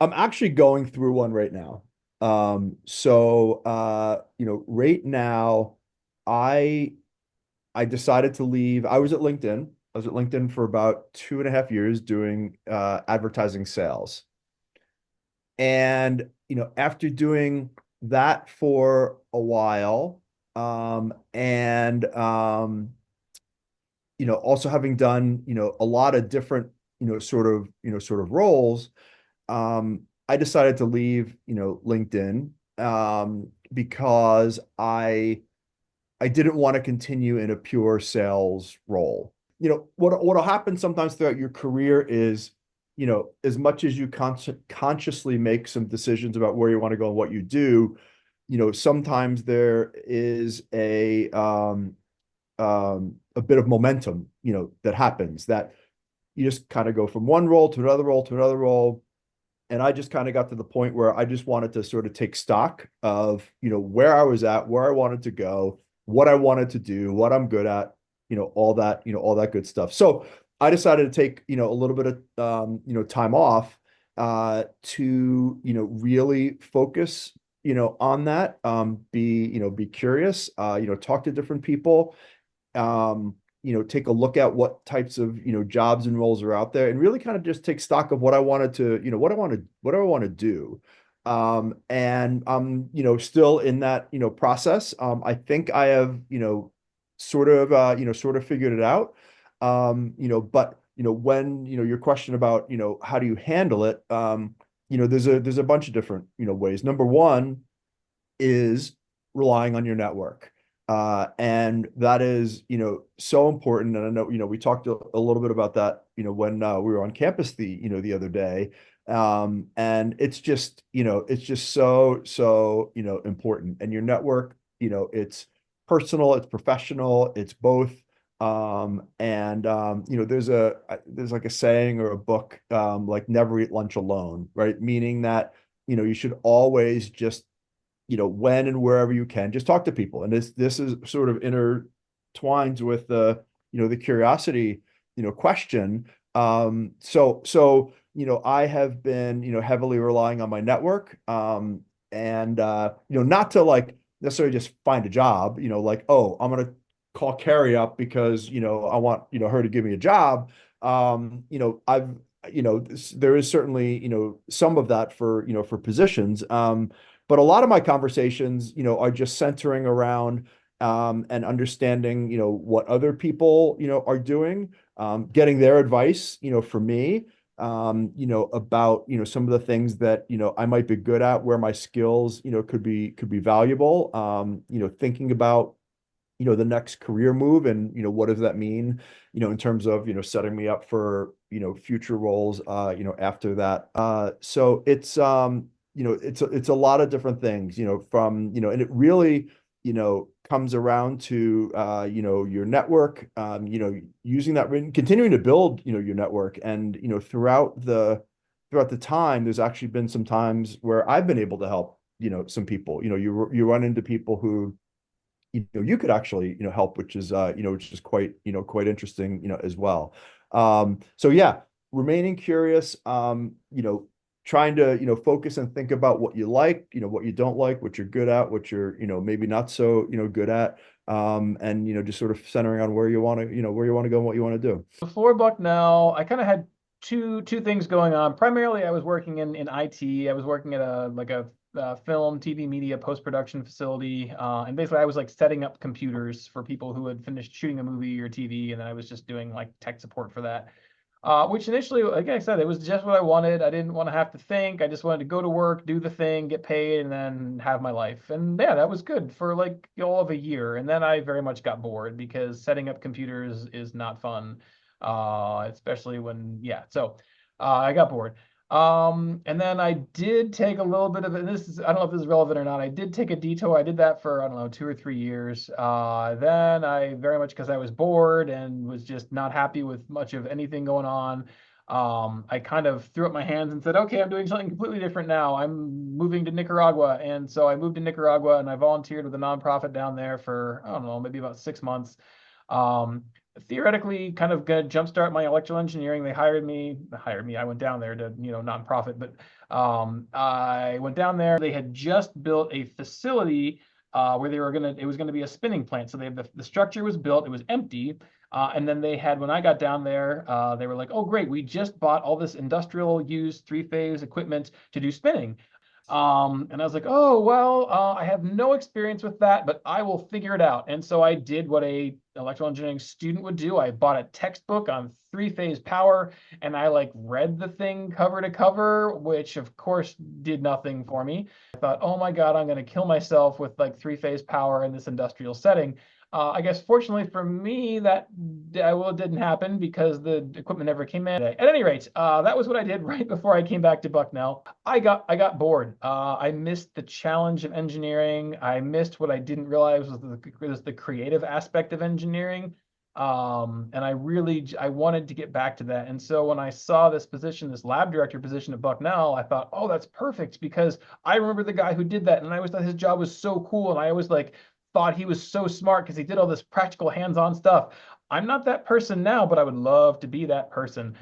I'm actually going through one right now. Right now I I decided to leave. I was at LinkedIn. I was at LinkedIn for about 2.5 years doing advertising sales. And after doing that for a while, and also having done, a lot of different, sort of roles, I decided to leave, LinkedIn, because I didn't want to continue in a pure sales role. What'll happen sometimes throughout your career is, as much as you consciously make some decisions about where you want to go and what you do, sometimes there is a bit of momentum, that happens, that you just kind of go from one role to another role to another role. And I just kind of got to the point where I just wanted to sort of take stock of, where I was at, where I wanted to go, what I wanted to do, what I'm good at, all that good stuff. So I decided to take, a little bit of, time off, to, really focus, on that, be curious, talk to different people, take a look at what types of, jobs and roles are out there, and really kind of just take stock of what I wanted to, what do I want to do. And I'm, still in that, process. I think I have, sort of figured it out. But when, your question about, how do you handle it? There's a bunch of different, ways. Number one is relying on your network. And that is, so important. And I know, we talked a little bit about that, when we were on campus the other day. And it's just so important. And your network, it's personal, it's professional, it's both. There's like a saying or a book, like never eat lunch alone, right? Meaning that, you should always just, when and wherever you can, just talk to people. And this is sort of intertwines with the curiosity, question. I have been, heavily relying on my network, and not to like necessarily just find a job, like, oh, I'm gonna call Carrie up because, I want, her to give me a job. I've, there is certainly, some of that for, for positions. But a lot of my conversations, are just centering around, and understanding, what other people, are doing, getting their advice, for me, about, some of the things that, I might be good at, where my skills, could be valuable, thinking about, the next career move and, what does that mean, in terms of, setting me up for, future roles, after that. So it's a lot of different things, from, and it really, comes around to, your network, using that, continuing to build, your network. And, throughout the time, there's actually been some times where I've been able to help, some people. You run into people who, you could actually, help, which is quite, quite interesting, as well. So yeah, remaining curious, trying to, focus and think about what you like, what you don't like, what you're good at, what you're, maybe not so, good at. And, just sort of centering on where you want to go and what you want to do. Before Bucknell, I kind of had two things going on. Primarily, I was working in IT. I was working at a film, TV, media post production facility, and basically I was like setting up computers for people who had finished shooting a movie or TV, and then I was just doing like tech support for that. Which initially, like I said, it was just what I wanted. I didn't want to have to think. I just wanted to go to work, do the thing, get paid, and then have my life. And yeah, that was good for like all of a year. And then I very much got bored because setting up computers is not fun, especially when, yeah. So I got bored. And then I did take a little bit of it. This is, I don't know if this is relevant or not. I did take a detour. I did that for, I don't know, 2 or 3 years. Then I very much, because I was bored and was just not happy with much of anything going on. I kind of threw up my hands and said, okay, I'm doing something completely different now. I'm moving to Nicaragua. And so I moved to Nicaragua and I volunteered with a nonprofit down there for, I don't know, maybe about 6 months. Um, Theoretically kind of gonna jumpstart my electrical engineering. They hired me. I went down there to, nonprofit, but I went down there. They had just built a facility where it was gonna be a spinning plant. So the structure was built, it was empty. And then when I got down there, they were like, oh, great, we just bought all this industrial use three-phase equipment to do spinning. And I was like, oh, well, I have no experience with that, but I will figure it out. And so I did what a electrical engineering student would do. I bought a textbook on three-phase power, and I like read the thing cover to cover, which of course did nothing for me. I thought, oh my God, I'm going to kill myself with like three-phase power in this industrial setting. I guess fortunately for me, it didn't happen because the equipment never came in. At any rate, that was what I did right before I came back to Bucknell. I got bored. I missed the challenge of engineering. I missed what I didn't realize was the creative aspect of engineering. And I wanted to get back to that. And so when I saw this position, this lab director position at Bucknell, I thought, oh, that's perfect because I remember the guy who did that, and I always thought his job was so cool, and I always like thought he was so smart because he did all this practical hands-on stuff. I'm not that person now, but I would love to be that person.